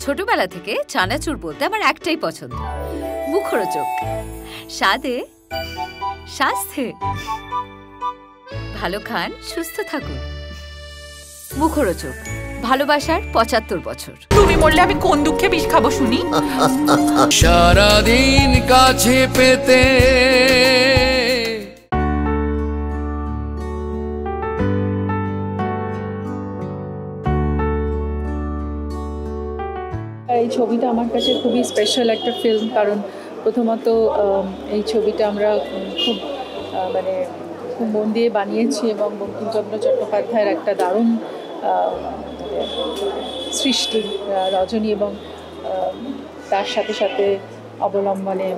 ছোটবেলা থেকে চানাচুর বলতে আমার একটাই পছন্দ, মুখরোচক, স্বাদে স্বাস্থ্যে। ভালো খান, সুস্থ থাকুন। মুখরোচক, ভালোবাসার ৭৫ বছর। তুমি মরলে আমি কোন দুঃখে বিষ খাবো শুনি? সারাদিন কাছে পেতে এই ছবিটা আমার কাছে খুবই স্পেশাল একটা ফিল্ম, কারণ প্রথমত এই ছবিটা আমরা খুব খুব মন দিয়ে বানিয়েছি এবং বঙ্কিমচন্দ্র চট্টোপাধ্যায়ের একটা দারুণ সৃষ্টি রজনী, এবং তার সাথে সাথে অবলম্বনে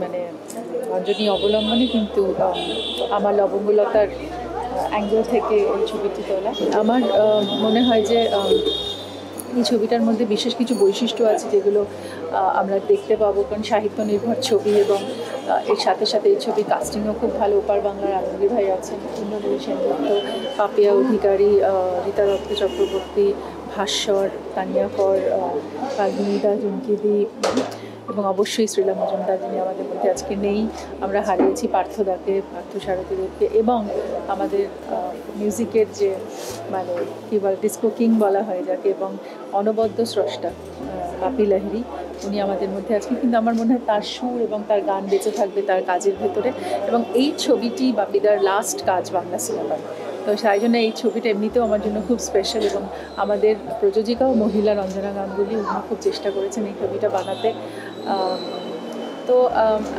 রজনী অবলম্বনে কিন্তু আমার লবঙ্গলতার অ্যাঙ্গেল থেকে এই ছবিটি তোলা। আমার মনে হয় যে এই ছবিটার মধ্যে বিশেষ কিছু বৈশিষ্ট্য আছে যেগুলো আমরা দেখতে পাবো, কারণ সাহিত্য নির্ভর ছবি এবং এর সাথে সাথে এই ছবির কাস্টিংও খুব ভালো। ওপার বাংলার আলমগীর ভাই আছেন, ইন্দ্রনীল সেনগুপ্ত, পাপিয়া অধিকারী, রীতা দত্ত চক্রবর্তী, ভাস্বর, তানিয়া কর, ফাল্গুনিদা, জুমকিদি এবং অবশ্যই শ্রীলা মজুমদার, যিনি আমাদের মধ্যে আজকে নেই। আমরা হারিয়েছি পার্থদাকে, পার্থ সারথীদেবকে, এবং আমাদের মিউজিকের যে কী বলে ডিস্কো কিং বলা হয় যাকে, এবং অনবদ্য স্রষ্টা বাপি লাহিড়ী, উনি আমাদের মধ্যে আছেন। কিন্তু আমার মনে হয় তার সুর এবং তার গান বেঁচে থাকবে তার কাজের ভেতরে, এবং এই ছবিটি বাপিদার লাস্ট কাজ বাংলা সিনেমার। তো তাই জন্য এই ছবিটা এমনিতেও আমার জন্য খুব স্পেশাল, এবং আমাদের প্রযোজিকাও মহিলা রঞ্জনা গাঙ্গুলি, উনি খুব চেষ্টা করেছেন এই ছবিটা বানাতে। তো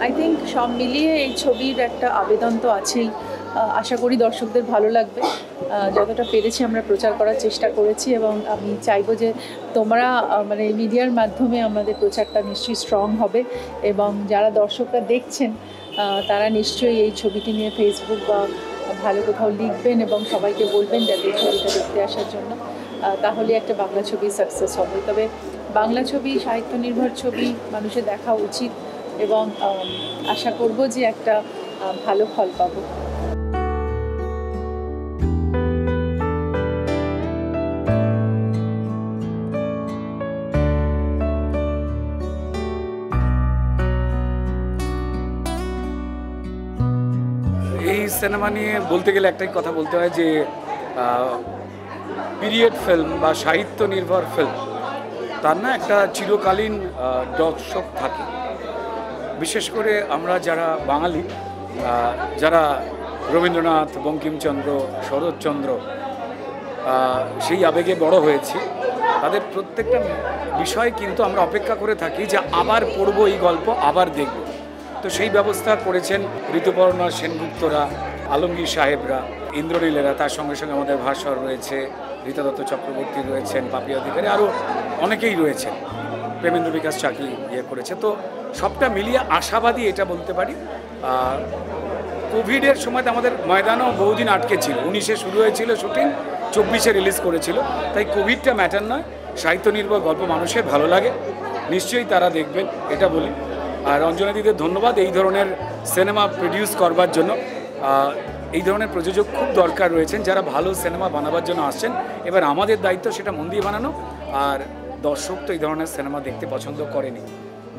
আই থিঙ্ক সব মিলিয়ে এই ছবির একটা আবেদন তো আছেই। আশা করি দর্শকদের ভালো লাগবে। যতটা পেরেছি আমরা প্রচার করার চেষ্টা করেছি, এবং আমি চাইবো যে তোমরা মিডিয়ার মাধ্যমে আমাদের প্রচারটা নিশ্চয়ই স্ট্রং হবে, এবং যারা দর্শকরা দেখছেন তারা নিশ্চয়ই এই ছবিটি নিয়ে ফেসবুক বা ভালো কোথাও লিখবেন এবং সবাইকে বলবেন যাতে এই ছবিটা দেখতে আসার জন্য। তাহলে একটা বাংলা ছবি সাকসেস হবে। তবে বাংলা ছবি সাহিত্য নির্ভর ছবি মানুষের দেখা উচিত, এবং আশা করব যে একটা ভালো ফল পাবো। এই সিনেমা নিয়ে বলতে গেলে একটাই কথা বলতে হয় যে পিরিয়ড ফিল্ম বা সাহিত্য নির্ভর ফিল্ম তার না একটা চিরকালীন দর্শক থাকে। বিশেষ করে আমরা যারা বাঙালি, যারা রবীন্দ্রনাথ, বঙ্কিমচন্দ্র, শরৎচন্দ্র সেই আবেগে বড় হয়েছি, তাদের প্রত্যেকটা বিষয় কিন্তু আমরা অপেক্ষা করে থাকি যে আবার পড়বো এই গল্প, আবার দেখব। তো সেই ব্যবস্থা করেছেন ঋতুপর্ণা সেনগুপ্তরা, আলমগীর সাহেবরা, ইন্দ্রনীলেরা, তার সঙ্গে সঙ্গে আমাদের ভাস্বর রয়েছে, রীতা দত্ত চক্রবর্তী রয়েছেন, পাপিয়া অধিকারী, আরও অনেকেই রয়েছেন, প্রেমেন্দ্র বিকাশ চাকরি করেছে। তো সবটা মিলিয়ে আশাবাদী এটা বলতে পারি। কোভিডের সময় আমাদের ময়দানও বহুদিন আটকে ছিল, 19-এ শুরু হয়েছিল শুটিং, 24-এ রিলিজ করেছিল। তাই কোভিডটা ম্যাটার নয়, সাহিত্য নির্ভর গল্প মানুষের ভালো লাগে, নিশ্চয়ই তারা দেখবেন এটা বলি। আর রঞ্জনা দিদির ধন্যবাদ এই ধরনের সিনেমা প্রডিউস করবার জন্য। এই ধরনের প্রযোজক খুব দরকার রয়েছেন যারা ভালো সিনেমা বানাবার জন্য আসছেন। এবার আমাদের দায়িত্ব সেটা মন দিয়ে বানানো, আর দর্শক তো এই ধরনের সিনেমা দেখতে পছন্দ করেনি।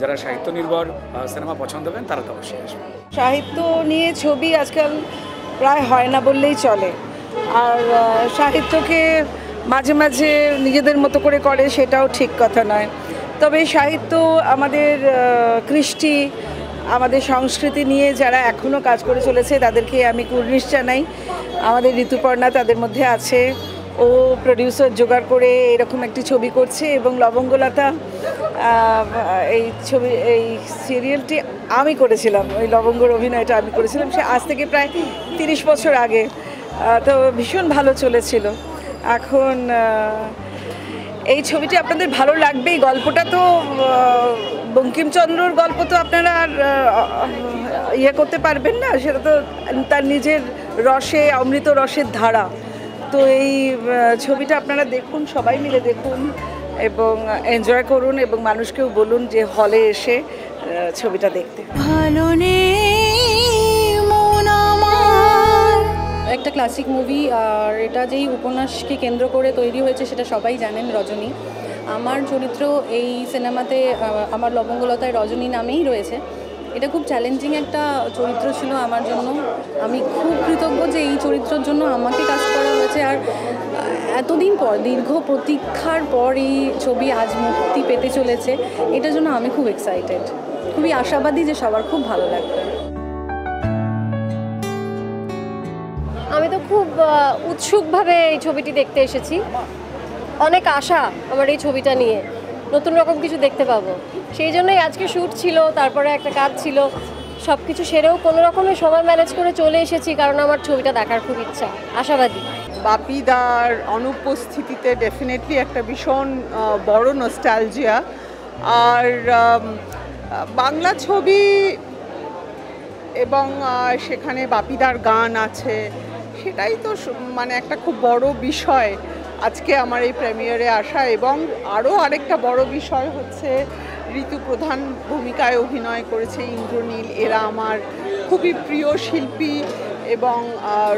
যারা সাহিত্য নির্ভর সিনেমা পছন্দ করেন তারা তো অবশ্যই আসবে। সাহিত্য নিয়ে ছবি আজকাল প্রায় হয় না বললেই চলে, আর সাহিত্যকে মাঝে মাঝে নিজেদের মতো করে সেটাও ঠিক কথা নয়। তবে সাহিত্য আমাদের কৃষ্টি, আমাদের সংস্কৃতি নিয়ে যারা এখনও কাজ করে চলেছে তাদেরকে আমি কুর্নিশ জানাই। আমাদের ঋতুপর্ণা তাদের মধ্যে আছে, ও প্রডিউসার জোগাড় করে এরকম একটি ছবি করছে, এবং লবঙ্গলতা এই সিরিয়ালটি আমি করেছিলাম, ওই লবঙ্গর অভিনয়টা আমি করেছিলাম, সে আজ থেকে প্রায় 30 বছর আগে। তো ভীষণ ভালো চলেছিল। এখন এই ছবিটি আপনাদের ভালো লাগবে। এই গল্পটা তো বঙ্কিমচন্দ্রর গল্প, তো আপনারা আর করতে পারবেন না, সেটা তো তার নিজের রসে, অমৃত রসের ধারা। তো এই ছবিটা আপনারা দেখুন, সবাই মিলে দেখুন এবং এনজয় করুন, এবং মানুষকেও বলুন যে হলে এসে ছবিটা দেখতে। ভালো একটা ক্লাসিক মুভি, আর এটা যেই উপন্যাসকে কেন্দ্র করে তৈরি হয়েছে সেটা সবাই জানেন, রজনী। আমার চরিত্র এই সিনেমাতে আমার লবঙ্গলতায় রজনী নামেই রয়েছে। এটা খুব চ্যালেঞ্জিং একটা চরিত্র ছিল আমার জন্য। আমি খুব কৃতজ্ঞ যে এই চরিত্রের জন্য আমাকে কাজ করা হয়েছে। আর এতদিন পর, দীর্ঘ প্রতীক্ষার পর এই ছবি আজ মুক্তি পেতে চলেছে, এটার জন্য আমি খুব এক্সাইটেড, খুবই আশাবাদী যে সবার খুব ভালো লাগবে। আমি তো খুব উৎসুকভাবে এই ছবিটি দেখতে এসেছি। অনেক আশা আমার এই ছবিটা নিয়ে, নতুন রকম কিছু দেখতে পাবো। সেই জন্যই আজকে শ্যুট ছিল, তারপরে একটা কাজ ছিল, সব কিছু সেরেও কোনো রকমের সময় ম্যানেজ করে চলে এসেছি, কারণ আমার ছবিটা দেখার খুব ইচ্ছা, আশাবাদী। বাপিদার অনুপস্থিতিতে ডেফিনেটলি একটা ভীষণ বড় নস্টালজিয়া। আর বাংলা ছবি এবং সেখানে বাপিদার গান আছে, সেটাই তো মানে একটা খুব বড় বিষয় আজকে আমার এই প্রিমিয়ারে আসা। এবং আরও আরেকটা বড় বিষয় হচ্ছে ঋতু প্রধান ভূমিকায় অভিনয় করেছে ইন্দ্রনীল। এরা আমার খুবই প্রিয় শিল্পী এবং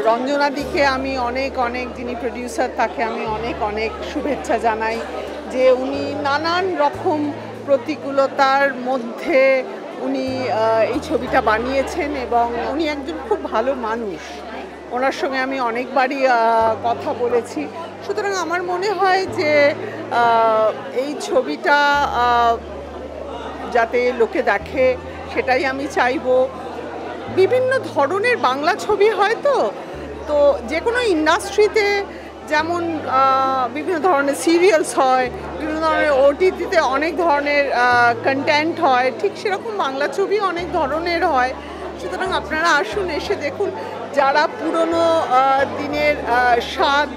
রঞ্জনাদিকে আমি অনেক অনেক, যিনি প্রডিউসার, তাকে আমি অনেক অনেক শুভেচ্ছা জানাই যে উনি নানান রকম প্রতিকূলতার মধ্যে উনি এই ছবিটা বানিয়েছেন এবং উনি একজন খুব ভালো মানুষ। ওনার সঙ্গে আমি অনেকবারই কথা বলেছি। সুতরাং আমার মনে হয় যে এই ছবিটা যাতে লোকে দেখে, সেটাই আমি চাইবো। বিভিন্ন ধরনের বাংলা ছবি হয় তো যে কোনো ইন্ডাস্ট্রিতে যেমন বিভিন্ন ধরনের সিরিয়ালস হয়, বিভিন্ন ধরনের ওটিটিতে অনেক ধরনের কন্টেন্ট হয়, ঠিক সেরকম বাংলা ছবি অনেক ধরনের হয়। সুতরাং আপনারা আসুন, এসে দেখুন। যারা পুরনো দিনের স্বাদ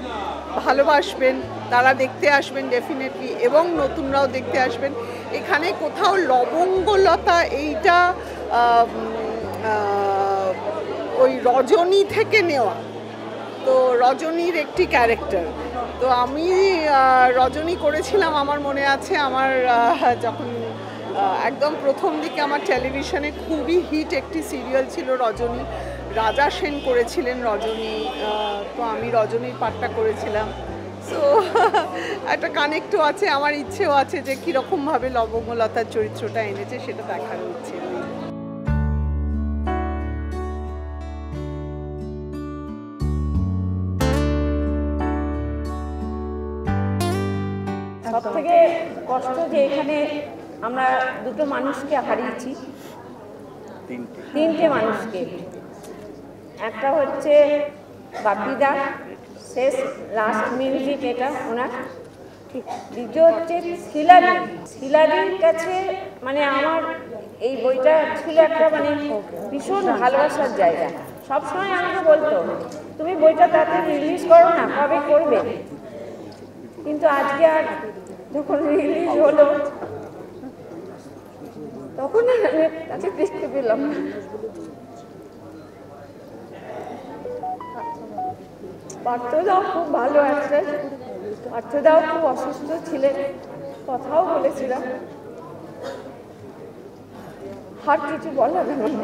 ভালোবাসবেন তারা দেখতে আসবেন ডেফিনেটলি, এবং নতুনরাও দেখতে আসবেন। এখানে কোথাও লবঙ্গলতা এইটা ওই রজনী থেকে নেওয়া, তো রজনীর একটি ক্যারেক্টার। তো আমি রজনী করেছিলাম, আমার মনে আছে আমার যখন একদম প্রথম দিকে আমার টেলিভিশনে খুবই হিট একটি সিরিয়াল ছিল রজনী, রাজা সেন করেছিলেন রজনী, তো আমি রজনীর পাঠটা করেছিলাম। সো একটা কানেক্টও আছে, আমার ইচ্ছেও আছে যে কীরকমভাবে লবঙ্গলতার চরিত্রটা এনেছে সেটা দেখার ইচ্ছে। সব থেকে কষ্ট যে এখানে আমরা দুটো মানুষকে হারিয়েছি, তিনটে মানুষকে। একটা হচ্ছে বাপিদা, শেষ লাস্ট মিউজিক এটা ওনার, ঠিক। দ্বিতীয় হচ্ছে শিলাদির কাছে মানে আমার এই বইটা ছিল একটা মানে ভীষণ ভালোবাসার জায়গা। সবসময় আমাকে বলতো তুমি বইটা তাড়াতাড়ি রিলিজ করো না, কবে করবে। কিন্তু আজকে আর যখন রিলিজ হলো তখন আমি তাকে দেখতে পেলাম না। পার্থদাও খুব ভালো অ্যাক্ট্রেস, পার্থদাও খুব অসুস্থ ছিলেন, কথাও বলেছিলাম, আর কিছু বলার নেই।